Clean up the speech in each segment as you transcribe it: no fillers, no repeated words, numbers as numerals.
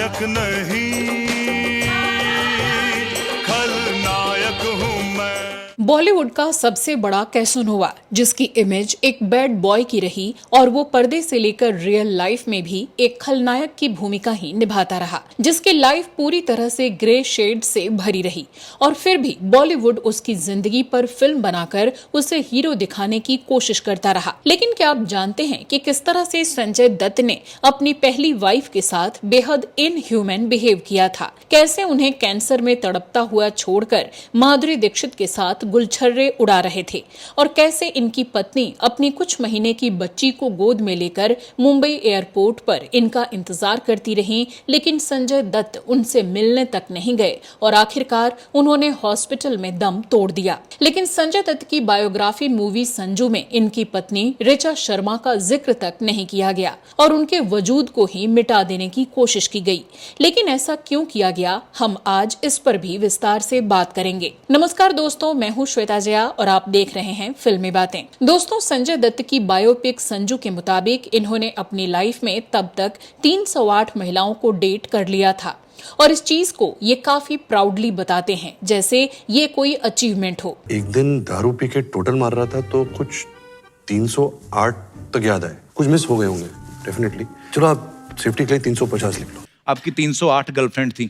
नायक नहीं, खलनायक हूँ मैं। बॉलीवुड का सबसे बड़ा कैसोनोवा, जिसकी इमेज एक बैड बॉय की रही और वो पर्दे से लेकर रियल लाइफ में भी एक खलनायक की भूमिका ही निभाता रहा, जिसकी लाइफ पूरी तरह से ग्रे शेड से भरी रही और फिर भी बॉलीवुड उसकी जिंदगी पर फिल्म बनाकर उसे हीरो दिखाने की कोशिश करता रहा। लेकिन क्या आप जानते हैं कि किस तरह से संजय दत्त ने अपनी पहली वाइफ के साथ बेहद इनह्यूमन बिहेव किया था? कैसे उन्हें कैंसर में तड़पता हुआ छोड़कर माधुरी दीक्षित के साथ गुलछर्रे उड़ा रहे थे और कैसे इनकी पत्नी अपनी कुछ महीने की बच्ची को गोद में लेकर मुंबई एयरपोर्ट पर इनका इंतजार करती रहीं, लेकिन संजय दत्त उनसे मिलने तक नहीं गए और आखिरकार उन्होंने हॉस्पिटल में दम तोड़ दिया। लेकिन संजय दत्त की बायोग्राफी मूवी संजू में इनकी पत्नी ऋचा शर्मा का जिक्र तक नहीं किया गया और उनके वजूद को ही मिटा देने की कोशिश की गई। लेकिन ऐसा क्यों किया गया, हम आज इस पर भी विस्तार से बात करेंगे। नमस्कार दोस्तों, मैं हूं श्वेता जया और आप देख रहे हैं फिल्मी बातें। दोस्तों, संजय दत्त की बायोपिक संजू के मुताबिक इन्होंने अपनी लाइफ में तब तक 308 महिलाओं को डेट कर लिया था और इस चीज को ये काफी प्राउडली बताते हैं जैसे ये कोई अचीवमेंट हो। एक दिन दारू पी के टोटल मार रहा था तो कुछ 308 तक याद आए, कुछ मिस हो गए होंगे डेफिनेटली। चलो आप सेफ्टी के लिए 350 लिख लो। आपकी 308 गर्लफ्रेंड थी।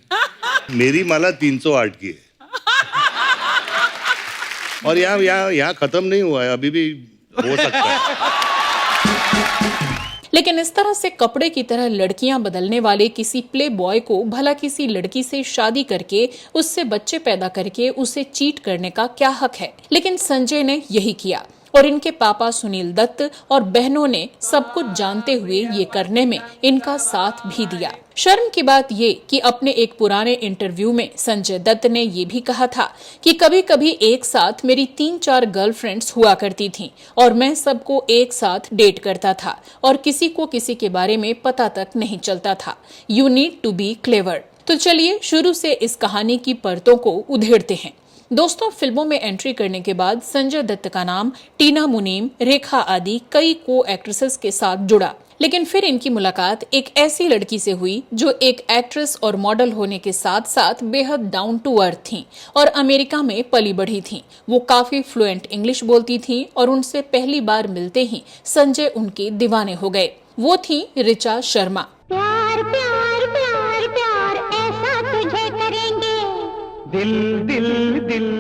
मेरी माला 308 की है और यहाँ खत्म नहीं हुआ है, अभी भी हो सकता है। लेकिन इस तरह से कपड़े की तरह लड़कियां बदलने वाले किसी प्ले बॉय को भला किसी लड़की से शादी करके उससे बच्चे पैदा करके उसे चीट करने का क्या हक है? लेकिन संजय ने यही किया और इनके पापा सुनील दत्त और बहनों ने सब कुछ जानते हुए ये करने में इनका साथ भी दिया। शर्म की बात ये कि अपने एक पुराने इंटरव्यू में संजय दत्त ने ये भी कहा था कि कभी कभी एक साथ मेरी 3-4 गर्लफ्रेंड्स हुआ करती थीं और मैं सबको एक साथ डेट करता था और किसी को किसी के बारे में पता तक नहीं चलता था। You need to be clever. तो चलिए शुरू से इस कहानी की परतों को उधेड़ते हैं। दोस्तों, फिल्मों में एंट्री करने के बाद संजय दत्त का नाम टीना मुनीम, रेखा आदि कई को एक्ट्रेसेस के साथ जुड़ा। लेकिन फिर इनकी मुलाकात एक ऐसी लड़की से हुई जो एक एक्ट्रेस और मॉडल होने के साथ साथ बेहद डाउन टू अर्थ थी और अमेरिका में पली बढ़ी थी। वो काफी फ्लुएंट इंग्लिश बोलती थी और उनसे पहली बार मिलते ही संजय उनके दीवाने हो गए। वो थी ऋचा शर्मा। प्यार प्यार प्यार प्यार ऐसा तुझे करेंगे, दिल दिल दिल।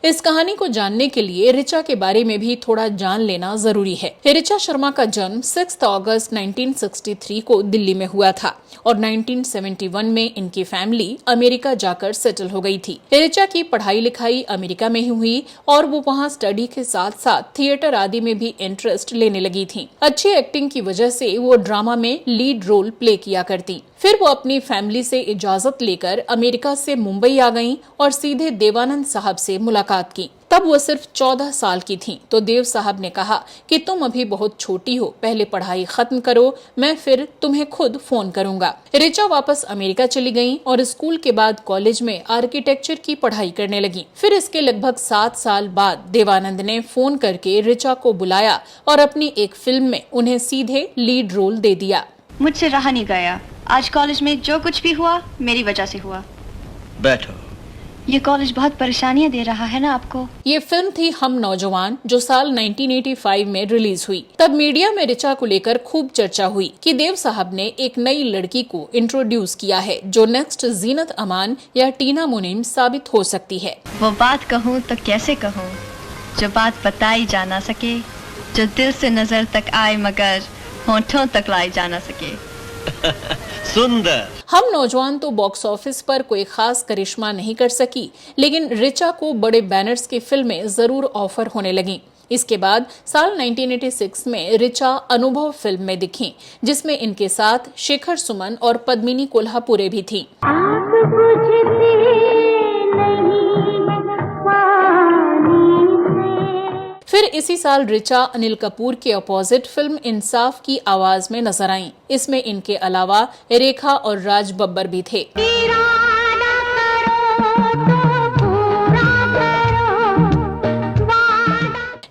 इस कहानी को जानने के लिए ऋचा के बारे में भी थोड़ा जान लेना जरूरी है। ऋचा शर्मा का जन्म 6 अगस्त 1963 को दिल्ली में हुआ था और 1971 में इनकी फैमिली अमेरिका जाकर सेटल हो गई थी। ऋचा की पढ़ाई लिखाई अमेरिका में ही हुई और वो वहाँ स्टडी के साथ साथ थिएटर आदि में भी इंटरेस्ट लेने लगी थी। अच्छी एक्टिंग की वजह से वो ड्रामा में लीड रोल प्ले किया करती। फिर वो अपनी फैमिली से इजाजत लेकर अमेरिका से मुंबई आ गईं और सीधे देवानंद साहब से मुलाकात की। तब वो सिर्फ 14 साल की थीं, तो देव साहब ने कहा कि तुम अभी बहुत छोटी हो, पहले पढ़ाई खत्म करो, मैं फिर तुम्हें खुद फोन करूंगा। ऋचा वापस अमेरिका चली गईं और स्कूल के बाद कॉलेज में आर्किटेक्चर की पढ़ाई करने लगी। फिर इसके लगभग 7 साल बाद देवानंद ने फोन करके ऋचा को बुलाया और अपनी एक फिल्म में उन्हें सीधे लीड रोल दे दिया। मुझसे रहा नहीं गया। आज कॉलेज में जो कुछ भी हुआ मेरी वजह से हुआ। बैठो। ये कॉलेज बहुत परेशानियां दे रहा है ना आपको। ये फिल्म थी हम नौजवान, जो साल 1985 में रिलीज हुई। तब मीडिया में ऋचा को लेकर खूब चर्चा हुई कि देव साहब ने एक नई लड़की को इंट्रोड्यूस किया है जो नेक्स्ट जीनत अमान या टीना मुनीम साबित हो सकती है। वो बात कहूँ तो कैसे कहूँ जो बात बताई जा ना सके, जो दिल से नजर तक आए मगर होठों तक लाई जा ना सके। सुंदर। हम नौजवान तो बॉक्स ऑफिस पर कोई खास करिश्मा नहीं कर सकी, लेकिन ऋचा को बड़े बैनर्स की फिल्में जरूर ऑफर होने लगी। इसके बाद साल 1986 में ऋचा अनुभव फिल्म में दिखीं, जिसमें इनके साथ शेखर सुमन और पद्मिनी कोल्हापुरे भी थीं। फिर इसी साल ऋचा अनिल कपूर के अपोजिट फिल्म इंसाफ की आवाज में नजर आईं। इसमें इनके अलावा रेखा और राज बब्बर भी थे।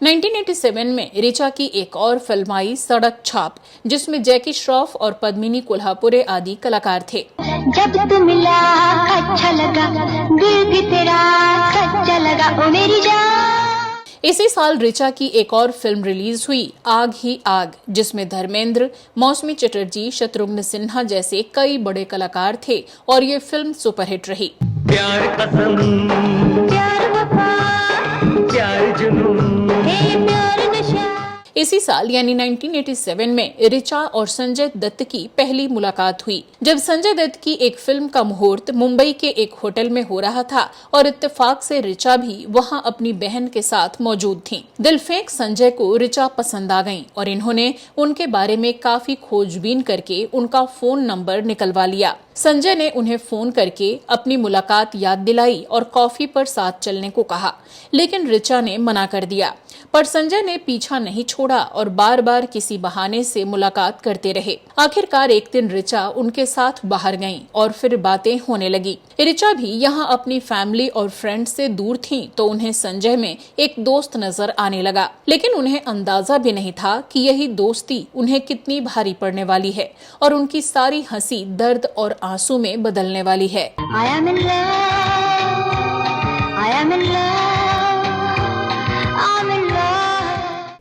19 1987 में ऋचा की एक और फिल्म आई सड़क छाप, जिसमें जैकी श्रॉफ और पद्मिनी कोल्हापुरे आदि कलाकार थे। जब तू मिला अच्छा लगा, दिल भी तेरा सच्चा लगा, ओ मेरी जान। इसी साल ऋचा की एक और फिल्म रिलीज हुई, आग ही आग, जिसमें धर्मेंद्र, मौसमी चटर्जी, शत्रुघ्न सिन्हा जैसे कई बड़े कलाकार थे और ये फिल्म सुपरहिट रही। प्यार कसम, प्यार वफा, प्यार जुनून, हे प्यार नशा। इसी साल यानी 1987 में ऋचा और संजय दत्त की पहली मुलाकात हुई, जब संजय दत्त की एक फिल्म का मुहूर्त मुंबई के एक होटल में हो रहा था और इत्तेफाक से ऋचा भी वहां अपनी बहन के साथ मौजूद थी। दिलफेंक संजय को ऋचा पसंद आ गईं और इन्होंने उनके बारे में काफी खोजबीन करके उनका फोन नंबर निकलवा लिया। संजय ने उन्हें फोन करके अपनी मुलाकात याद दिलाई और कॉफी पर साथ चलने को कहा, लेकिन ऋचा ने मना कर दिया। पर संजय ने पीछा नहीं छोड़ा और बार बार किसी बहाने से मुलाकात करते रहे। आखिरकार एक दिन ऋचा उनके साथ बाहर गईं और फिर बातें होने लगी। ऋचा भी यहाँ अपनी फैमिली और फ्रेंड्स से दूर थीं, तो उन्हें संजय में एक दोस्त नजर आने लगा, लेकिन उन्हें अंदाजा भी नहीं था कि यही दोस्ती उन्हें कितनी भारी पड़ने वाली है और उनकी सारी हंसी दर्द और आंसू में बदलने वाली है। I am in love, I am in love, I'm in love।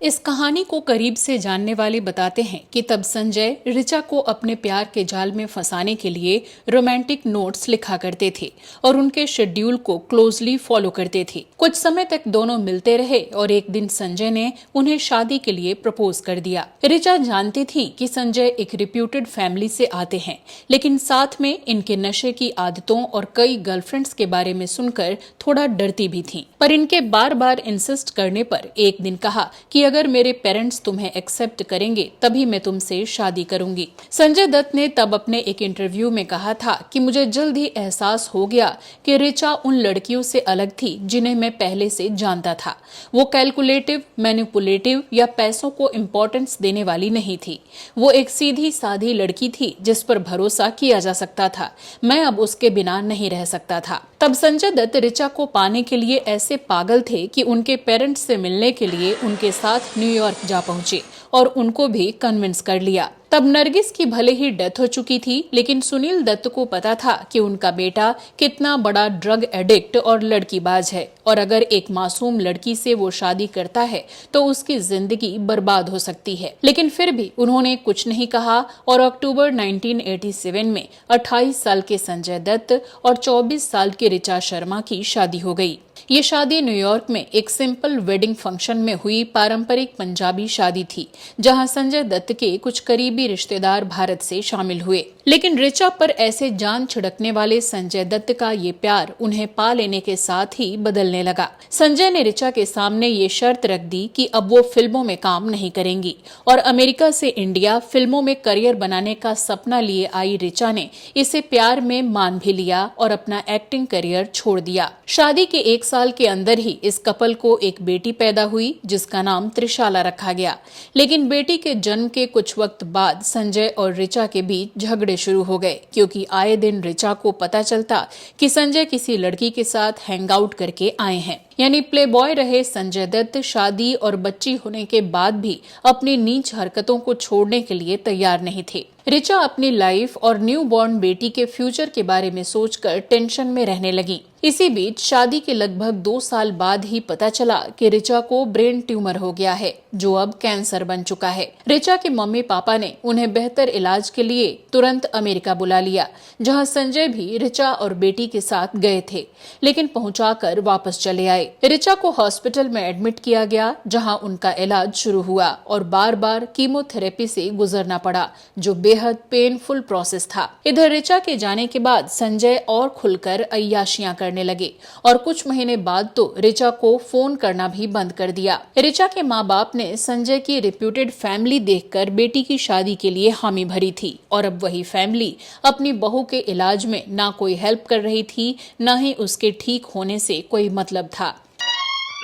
इस कहानी को करीब से जानने वाले बताते हैं कि तब संजय ऋचा को अपने प्यार के जाल में फंसाने के लिए रोमांटिक नोट्स लिखा करते थे और उनके शेड्यूल को क्लोजली फॉलो करते थे। कुछ समय तक दोनों मिलते रहे और एक दिन संजय ने उन्हें शादी के लिए प्रपोज कर दिया। ऋचा जानती थी कि संजय एक रिप्यूटेड फैमिली से आते हैं, लेकिन साथ में इनके नशे की आदतों और कई गर्लफ्रेंड्स के बारे में सुनकर थोड़ा डरती भी थी। पर इनके बार बार इंसिस्ट करने पर एक दिन कहा कि अगर मेरे पेरेंट्स तुम्हें एक्सेप्ट करेंगे तभी मैं तुमसे शादी करूंगी। संजय दत्त ने तब अपने एक इंटरव्यू में कहा था कि मुझे जल्द ही एहसास हो गया कि ऋचा उन लड़कियों से अलग थी जिन्हें मैं पहले से जानता था। वो कैलकुलेटिव, मैनिपुलेटिव या पैसों को इम्पोर्टेंस देने वाली नहीं थी। वो एक सीधी साधी लड़की थी जिस पर भरोसा किया जा सकता था। मैं अब उसके बिना नहीं रह सकता था। तब संजय दत्त ऋचा को पाने के लिए ऐसे पागल थे कि उनके पेरेंट्स से मिलने के लिए उनके साथ न्यूयॉर्क जा पहुंचे और उनको भी कन्विंस कर लिया। तब नरगिस की भले ही डेथ हो चुकी थी, लेकिन सुनील दत्त को पता था कि उनका बेटा कितना बड़ा ड्रग एडिक्ट और लड़कीबाज है और अगर एक मासूम लड़की से वो शादी करता है तो उसकी जिंदगी बर्बाद हो सकती है। लेकिन फिर भी उन्होंने कुछ नहीं कहा और अक्टूबर 1987 में 28 साल के संजय दत्त और 24 साल की ऋचा शर्मा की शादी हो गई। ये शादी न्यूयॉर्क में एक सिंपल वेडिंग फंक्शन में हुई पारंपरिक पंजाबी शादी थी, जहां संजय दत्त के कुछ करीबी रिश्तेदार भारत से शामिल हुए। लेकिन ऋचा पर ऐसे जान छिड़कने वाले संजय दत्त का ये प्यार उन्हें पा लेने के साथ ही बदलने लगा। संजय ने ऋचा के सामने ये शर्त रख दी कि अब वो फिल्मों में काम नहीं करेंगी और अमेरिका से इंडिया फिल्मों में करियर बनाने का सपना लिए आई ऋचा ने इसे प्यार में मान भी लिया और अपना एक्टिंग करियर छोड़ दिया। शादी के एक साल के अंदर ही इस कपल को एक बेटी पैदा हुई जिसका नाम त्रिशाला रखा गया। लेकिन बेटी के जन्म के कुछ वक्त बाद संजय और ऋचा के बीच झगड़े शुरू हो गए, क्योंकि आए दिन ऋचा को पता चलता कि संजय किसी लड़की के साथ हैंग आउट करके आए हैं। यानी प्लेबॉय रहे संजय दत्त शादी और बच्ची होने के बाद भी अपनी नीच हरकतों को छोड़ने के लिए तैयार नहीं थे। ऋचा अपनी लाइफ और न्यू बॉर्न बेटी के फ्यूचर के बारे में सोचकर टेंशन में रहने लगी। इसी बीच शादी के लगभग 2 साल बाद ही पता चला कि ऋचा को ब्रेन ट्यूमर हो गया है, जो अब कैंसर बन चुका है। ऋचा के मम्मी पापा ने उन्हें बेहतर इलाज के लिए तुरंत अमेरिका बुला लिया, जहां संजय भी ऋचा और बेटी के साथ गए थे, लेकिन पहुंचाकर वापस चले आए। ऋचा को हॉस्पिटल में एडमिट किया गया, जहां उनका इलाज शुरू हुआ और बार बार कीमोथेरेपी से गुजरना पड़ा, जो बेहद पेनफुल प्रोसेस था। इधर ऋचा के जाने के बाद संजय और खुलकर अय्याशियां करने लगे और कुछ महीने बाद तो ऋचा को फोन करना भी बंद कर दिया। ऋचा के माँ बाप ने संजय की रिप्यूटेड फैमिली देखकर बेटी की शादी के लिए हामी भरी थी और अब वही फैमिली अपनी बहू के इलाज में ना कोई हेल्प कर रही थी, न ही उसके ठीक होने से कोई मतलब था।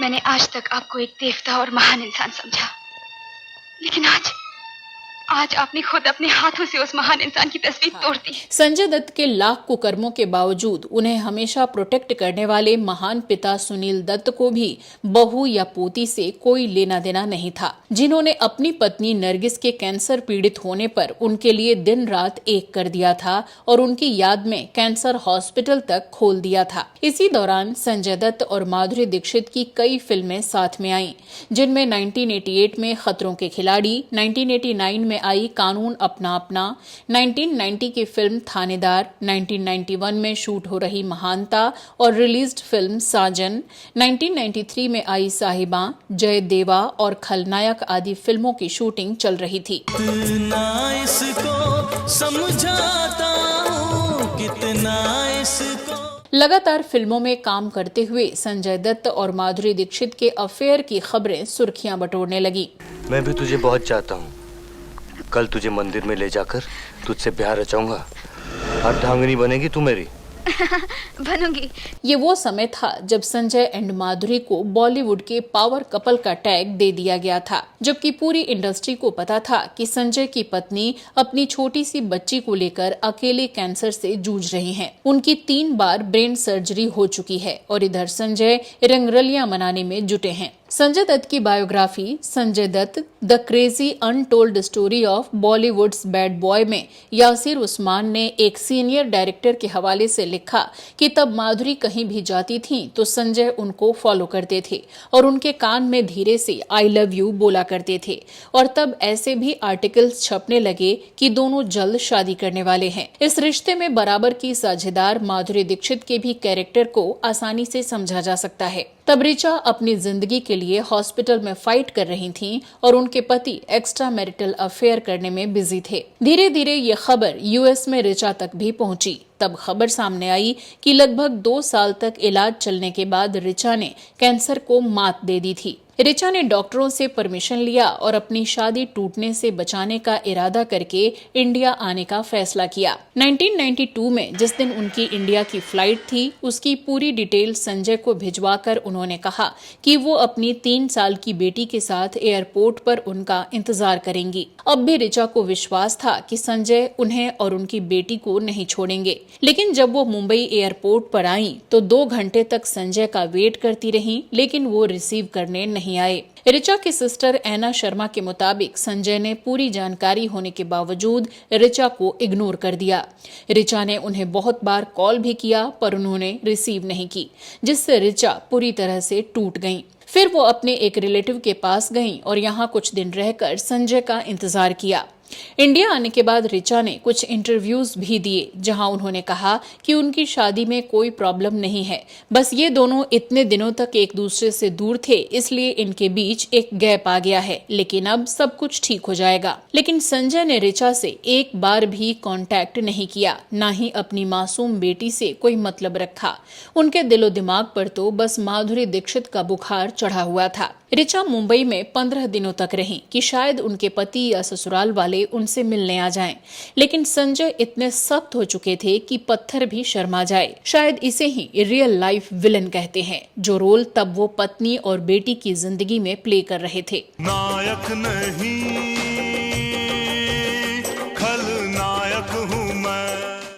मैंने आज तक आपको एक देवता और महान इंसान समझा, लेकिन आज आज आपने खुद अपने हाथों से उस महान इंसान की तस्वीर तोड़ दी। संजय दत्त के लाख कुकर्मों के बावजूद उन्हें हमेशा प्रोटेक्ट करने वाले महान पिता सुनील दत्त को भी बहू या पोती से कोई लेना देना नहीं था, जिन्होंने अपनी पत्नी नरगिस के कैंसर पीड़ित होने पर उनके लिए दिन रात एक कर दिया था और उनकी याद में कैंसर हॉस्पिटल तक खोल दिया था। इसी दौरान संजय दत्त और माधुरी दीक्षित की कई फिल्में साथ में आईं, जिनमें 1988 में खतरों के खिलाड़ी, 1989 में आई कानून अपना अपना, 1990 की फिल्म थानेदार, 1991 में शूट हो रही महानता और रिलीज्ड फिल्म साजन, 1993 में आई साहिबा, जय देवा और खलनायक आदि फिल्मों की शूटिंग चल रही थी। कितना इसको समझाता हूँ, कितना इसको। लगातार फिल्मों में काम करते हुए संजय दत्त और माधुरी दीक्षित के अफेयर की खबरें सुर्खियां बटोरने लगी। मैं भी तुझे बहुत चाहता हूँ। कल तुझे मंदिर में ले जाकर तुझसे प्यार रचाऊंगा। अर्धांगिनी बनेगी तू मेरी। बनूंगी। ये वो समय था जब संजय एंड माधुरी को बॉलीवुड के पावर कपल का टैग दे दिया गया था, जबकि पूरी इंडस्ट्री को पता था कि संजय की पत्नी अपनी छोटी सी बच्ची को लेकर अकेले कैंसर से जूझ रही हैं। उनकी 3 बार ब्रेन सर्जरी हो चुकी है और इधर संजय रंगरलियां मनाने में जुटे हैं। संजय दत्त की biography Sanjay Dutt the crazy untold story of Bollywood's bad boy में यासिर उस्मान ने एक सीनियर डायरेक्टर के हवाले से लिखा कि तब माधुरी कहीं भी जाती थीं तो संजय उनको फॉलो करते थे और उनके कान में धीरे से आई लव यू बोला करते थे, और तब ऐसे भी आर्टिकल्स छपने लगे कि दोनों जल्द शादी करने वाले हैं। इस रिश्ते में बराबर की साझेदार माधुरी दीक्षित के भी कैरेक्टर को आसानी से समझा जा सकता है। तब ऋचा अपनी जिंदगी के लिए हॉस्पिटल में फाइट कर रही थीं और उनके पति एक्स्ट्रा मैरिटल अफेयर करने में बिजी थे। धीरे धीरे ये खबर यूएस में ऋचा तक भी पहुंची। तब खबर सामने आई कि लगभग 2 साल तक इलाज चलने के बाद ऋचा ने कैंसर को मात दे दी थी। ऋचा ने डॉक्टरों से परमिशन लिया और अपनी शादी टूटने से बचाने का इरादा करके इंडिया आने का फैसला किया। 1992 में जिस दिन उनकी इंडिया की फ्लाइट थी, उसकी पूरी डिटेल संजय को भिजवाकर उन्होंने कहा कि वो अपनी 3 साल की बेटी के साथ एयरपोर्ट पर उनका इंतजार करेंगी। अब भी ऋचा को विश्वास था कि संजय उन्हें और उनकी बेटी को नहीं छोड़ेंगे, लेकिन जब वो मुंबई एयरपोर्ट पर आई तो 2 घंटे तक संजय का वेट करती रही, लेकिन वो रिसीव करने नहीं आए। ऋचा की सिस्टर ऐना शर्मा के मुताबिक संजय ने पूरी जानकारी होने के बावजूद ऋचा को इग्नोर कर दिया। ऋचा ने उन्हें बहुत बार कॉल भी किया पर उन्होंने रिसीव नहीं की, जिससे ऋचा पूरी तरह से टूट गईं। फिर वो अपने एक रिलेटिव के पास गईं और यहाँ कुछ दिन रहकर संजय का इंतजार किया। इंडिया आने के बाद ऋचा ने कुछ इंटरव्यूज भी दिए, जहां उन्होंने कहा कि उनकी शादी में कोई प्रॉब्लम नहीं है, बस ये दोनों इतने दिनों तक एक दूसरे से दूर थे, इसलिए इनके बीच एक गैप आ गया है, लेकिन अब सब कुछ ठीक हो जाएगा। लेकिन संजय ने ऋचा से एक बार भी कांटेक्ट नहीं किया, न ही अपनी मासूम बेटी से कोई मतलब रखा। उनके दिलो दिमाग पर तो बस माधुरी दीक्षित का बुखार चढ़ा हुआ था। ऋचा मुंबई में 15 दिनों तक रहीं कि शायद उनके पति या ससुराल वाले उनसे मिलने आ जाएं, लेकिन संजय इतने सख्त हो चुके थे कि पत्थर भी शर्मा जाए। शायद इसे ही रियल लाइफ विलन कहते हैं, जो रोल तब वो पत्नी और बेटी की जिंदगी में प्ले कर रहे थे। नायक नहीं खलनायक हूँ मैं।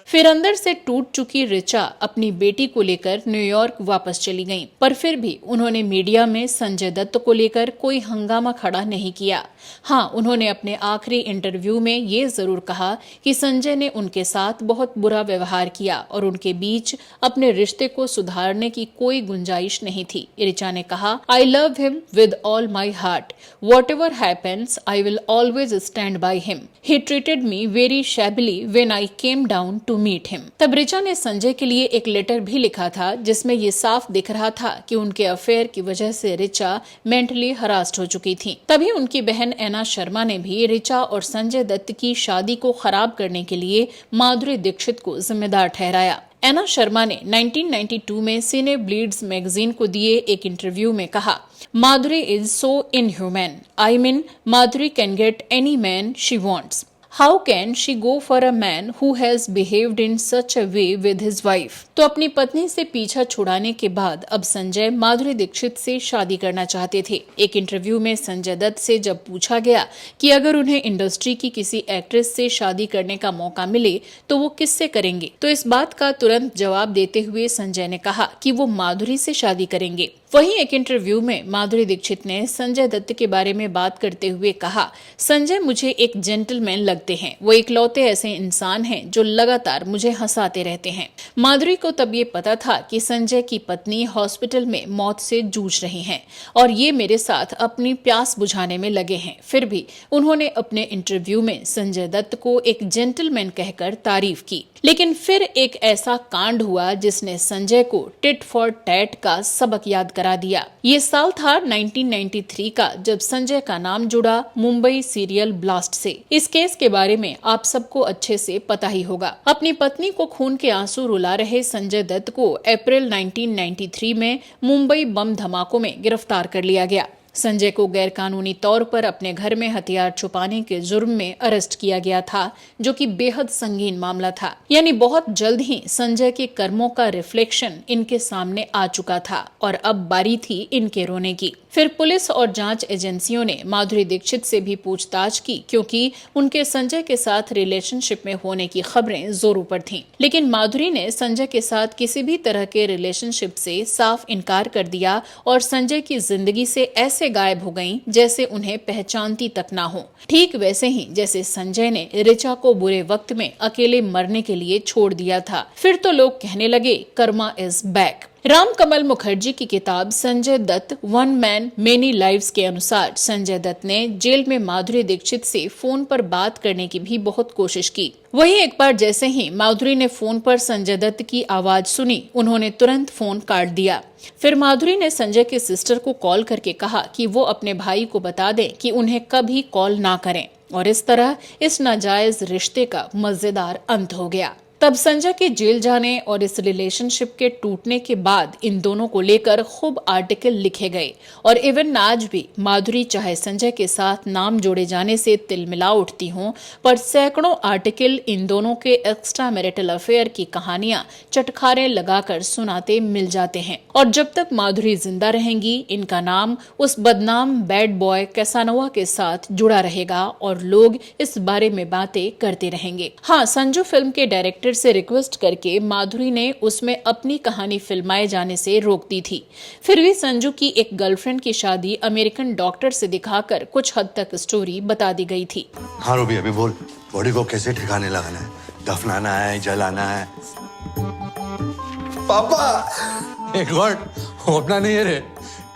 फिर अंदर से टूट चुकी ऋचा अपनी बेटी को लेकर न्यूयॉर्क वापस चली गईं, पर फिर भी उन्होंने मीडिया में संजय दत्त को लेकर कोई हंगामा खड़ा नहीं किया। हाँ, उन्होंने अपने आखिरी इंटरव्यू में ये जरूर कहा कि संजय ने उनके साथ बहुत बुरा व्यवहार किया और उनके बीच अपने रिश्ते को सुधारने की कोई गुंजाइश नहीं थी। ऋचा ने कहा, I love him with all my heart, whatever happens I will always stand by him, he treated me very shabbily when I came down to meet him. तब ऋचा ने संजय के लिए एक लेटर भी लिखा था, जिसमें ये साफ दिख रहा था कि उनके अफेयर की वजह से ऋचा मेंटली हरास्ड हो चुकी थी। तभी उनकी बहन ऐना शर्मा ने भी ऋचा और संजय दत्त की शादी को खराब करने के लिए माधुरी दीक्षित को जिम्मेदार ठहराया। ऐना शर्मा ने 1992 में सिने ब्लीड्स मैगजीन को दिए एक इंटरव्यू में कहा, Madhuri is so inhuman, I mean Madhuri can get any man she wants. How can she go for a man who has behaved in such a way with his wife. तो अपनी पत्नी से पीछा छुड़ाने के बाद अब संजय माधुरी दीक्षित से शादी करना चाहते थे। एक इंटरव्यू में संजय दत्त से जब पूछा गया कि अगर उन्हें इंडस्ट्री की किसी एक्ट्रेस से शादी करने का मौका मिले तो वो किससे करेंगे, तो इस बात का तुरंत जवाब देते हुए संजय ने कहा कि वो माधुरी से शादी करेंगे। वहीं एक इंटरव्यू में माधुरी दीक्षित ने संजय दत्त के बारे में बात करते हुए कहा, संजय मुझे एक जेंटलमैन लगते हैं, वो इकलौते ऐसे इंसान हैं जो लगातार मुझे हंसाते रहते हैं। माधुरी को तब ये पता था कि संजय की पत्नी हॉस्पिटल में मौत से जूझ रही हैं और ये मेरे साथ अपनी प्यास बुझाने में लगे हैं। फिर भी उन्होंने अपने इंटरव्यू में संजय दत्त को एक जेंटलमैन कहकर तारीफ की। लेकिन फिर एक ऐसा कांड हुआ जिसने संजय को टिट फॉर टैट का सबक याद करा दिया। ये साल था 1993 का, जब संजय का नाम जुड़ा मुंबई सीरियल ब्लास्ट से। इस केस के बारे में आप सबको अच्छे से पता ही होगा। अपनी पत्नी को खून के आंसू रुला रहे संजय दत्त को अप्रैल 1993 में मुंबई बम धमाकों में गिरफ्तार कर लिया गया। संजय को गैरकानूनी तौर पर अपने घर में हथियार छुपाने के जुर्म में अरेस्ट किया गया था, जो कि बेहद संगीन मामला था। यानी बहुत जल्द ही संजय के कर्मों का रिफ्लेक्शन इनके सामने आ चुका था और अब बारी थी इनके रोने की। फिर पुलिस और जांच एजेंसियों ने माधुरी दीक्षित से भी पूछताछ की, क्योंकि उनके संजय के साथ रिलेशनशिप में होने की खबरें जोरों पर थीं। लेकिन माधुरी ने संजय के साथ किसी भी तरह के रिलेशनशिप से साफ इनकार कर दिया और संजय की जिंदगी से ऐसे गायब हो गईं जैसे उन्हें पहचानती तक ना हो। ठीक वैसे ही जैसे संजय ने ऋचा को बुरे वक्त में अकेले मरने के लिए छोड़ दिया था। फिर तो लोग कहने लगे karma is back. Ram Kamal Mukherjee की किताब Sanjay Dutt one man many lives के अनुसार संजय दत्त ने जेल में माधुरी दीक्षित से फोन पर बात करने की भी बहुत कोशिश की। वहीं एक बार जैसे ही माधुरी ने फोन पर संजय दत्त की आवाज सुनी, उन्होंने तुरंत फोन काट दिया। फिर माधुरी ने संजय के सिस्टर को कॉल करके कहा कि वो अपने भाई को बता दें कि उन्हें कभी कॉल ना करें, और इस तरह इस नाजायज रिश्ते का मजेदार अंत हो गया। तब संजय के जेल जाने और इस रिलेशनशिप के टूटने के बाद इन दोनों को लेकर खूब आर्टिकल लिखे गए और इवन आज भी माधुरी चाहे संजय के साथ नाम जोड़े जाने से तिलमिला उठती हों, पर सैकड़ों आर्टिकल इन दोनों के एक्स्ट्रा मैरिटल अफेयर की कहानियां चटखारे लगाकर सुनाते मिल जाते हैं। और जब तक माधुरी जिंदा रहेंगी, इनका नाम उस बदनाम बैड बॉय कैसानोवा के साथ जुड़ा रहेगा और लोग इस बारे में बातें करते रहेंगे। हाँ, संजू फिल्म के डायरेक्टर से रिक्वेस्ट करके माधुरी ने उसमें अपनी कहानी फिल्माए जाने से रोक दी थी। फिर भी संजू की एक गर्लफ्रेंड की शादी अमेरिकन डॉक्टर से दिखाकर कुछ हद तक स्टोरी बता दी गई थी। हाँ रूबी, अभी बोल, बॉडी को कैसे ठिकाने लगाना है? दफनाना है, जलाना है? पापा एक मिनट, अपना नहीं है रे,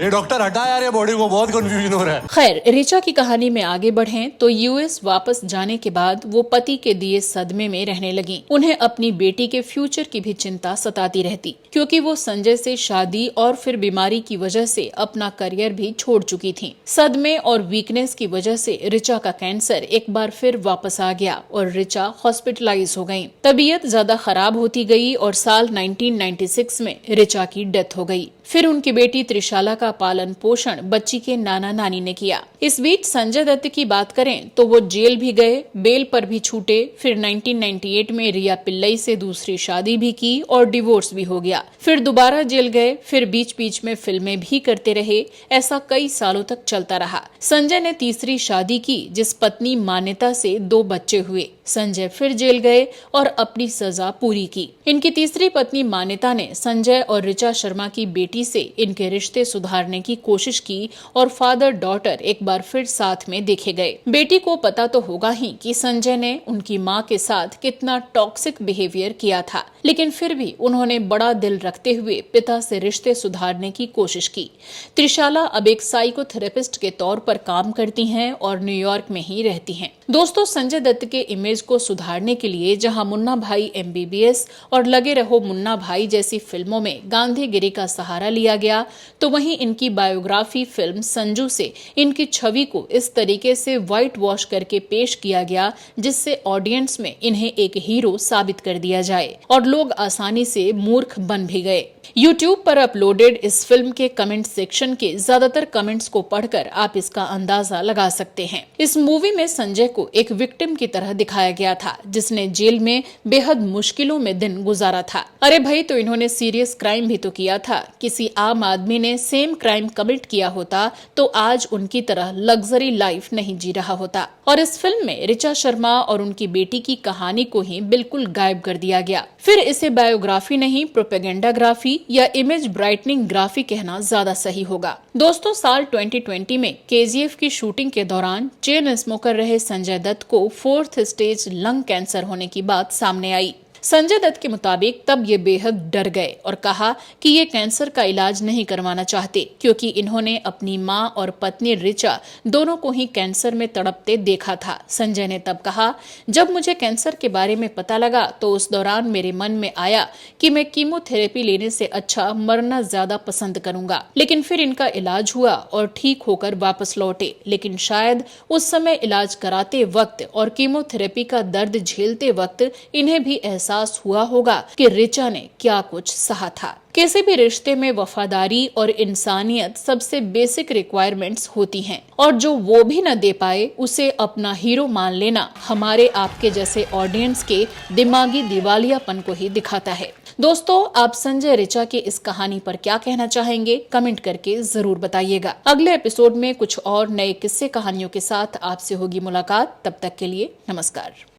ये डॉक्टर हटा यार, ये बॉडी को बहुत कंफ्यूजन हो रहा है। खैर, ऋचा की कहानी में आगे बढ़ें तो यूएस वापस जाने के बाद वो पति के दिए सदमे में रहने लगी। उन्हें अपनी बेटी के फ्यूचर की भी चिंता सताती रहती, क्योंकि वो संजय से शादी और फिर बीमारी की वजह से अपना करियर भी छोड़ चुकी थी। सदमे और वीकनेस की वजह से ऋचा का कैंसर एक बार फिर वापस आ गया और ऋचा हॉस्पिटलाइज हो गयी। तबीयत ज्यादा खराब होती गई और साल 1996 में ऋचा की डेथ हो गई। फिर उनकी बेटी त्रिशाला का पालन पोषण बच्ची के नाना नानी ने किया। इस बीच संजय दत्त की बात करें तो वो जेल भी गए, बेल पर भी छूटे। फिर 1998 में रिया पिल्लई से दूसरी शादी भी की और डिवोर्स भी हो गया। फिर दोबारा जेल गए, फिर बीच बीच में फिल्में भी करते रहे। ऐसा कई सालों तक चलता रहा। संजय ने तीसरी शादी की, जिस पत्नी मान्यता से 2 बच्चे हुए। संजय फिर जेल गए और अपनी सजा पूरी की। इनकी तीसरी पत्नी मान्यता ने संजय और ऋचा शर्मा की बेटी से इनके रिश्ते सुधारने की कोशिश की और फादर डॉटर एक बार फिर साथ में देखे गए। बेटी को पता तो होगा ही कि संजय ने उनकी मां के साथ कितना टॉक्सिक बिहेवियर किया था, लेकिन फिर भी उन्होंने बड़ा दिल रखते हुए पिता से रिश्ते सुधारने की कोशिश की। त्रिशाला अब एक साइकोथेरेपिस्ट के तौर पर काम करती हैं और न्यूयॉर्क में ही रहती हैं। दोस्तों, संजय दत्त के इमेज इमेज को सुधारने के लिए जहां मुन्ना भाई MBBS और लगे रहो मुन्ना भाई जैसी फिल्मों में गांधीगिरी का सहारा लिया गया, तो वहीं इनकी बायोग्राफी फिल्म संजू से इनकी छवि को इस तरीके से व्हाइट वॉश करके पेश किया गया जिससे ऑडियंस में इन्हें एक हीरो साबित कर दिया जाए और लोग आसानी से मूर्ख बन भी गए। YouTube पर अपलोडेड इस फिल्म के कमेंट सेक्शन के ज्यादातर कमेंट्स को पढ़कर आप इसका अंदाजा लगा सकते हैं। इस मूवी में संजय को एक विक्टिम की तरह दिखाया गया था जिसने जेल में बेहद मुश्किलों में दिन गुजारा था। अरे भाई, तो इन्होंने सीरियस क्राइम भी तो किया था। किसी आम आदमी ने सेम क्राइम कमिट किया होता तो आज उनकी तरह लग्जरी लाइफ नहीं जी रहा होता। और इस फिल्म में ऋचा शर्मा और उनकी बेटी की कहानी को ही बिल्कुल गायब कर दिया गया। फिर इसे बायोग्राफी नहीं, प्रोपेगेंडाग्राफी या इमेज ब्राइटनिंग ग्राफी कहना ज्यादा सही होगा। दोस्तों, साल 2020 में KGF की शूटिंग के दौरान चेन स्मोकर रहे संजय दत्त को 4th स्टेज लंग कैंसर होने की बात सामने आई। संजय दत्त के मुताबिक तब ये बेहद डर गए और कहा कि ये कैंसर का इलाज नहीं करवाना चाहते क्योंकि इन्होंने अपनी मां और पत्नी ऋचा दोनों को ही कैंसर में तड़पते देखा था। संजय ने तब कहा, जब मुझे कैंसर के बारे में पता लगा तो उस दौरान मेरे मन में आया कि मैं कीमोथेरेपी लेने से अच्छा मरना ज्यादा पसंद करूंगा। लेकिन फिर इनका इलाज हुआ और ठीक होकर वापस लौटे। लेकिन शायद उस समय इलाज कराते वक्त और कीमोथेरेपी का दर्द झेलते वक्त इन्हें भी एहसास हुआ होगा कि ऋचा ने क्या कुछ सहा था। किसी भी रिश्ते में वफादारी और इंसानियत सबसे बेसिक रिक्वायरमेंट्स होती हैं और जो वो भी न दे पाए उसे अपना हीरो मान लेना हमारे आपके जैसे ऑडियंस के दिमागी दिवालियापन को ही दिखाता है। दोस्तों, आप संजय ऋचा की इस कहानी पर क्या कहना चाहेंगे? कमेंट करके जरूर बताइएगा। अगले एपिसोड में कुछ और नए किस्से कहानियों के साथ आपसे होगी मुलाकात। तब तक के लिए नमस्कार।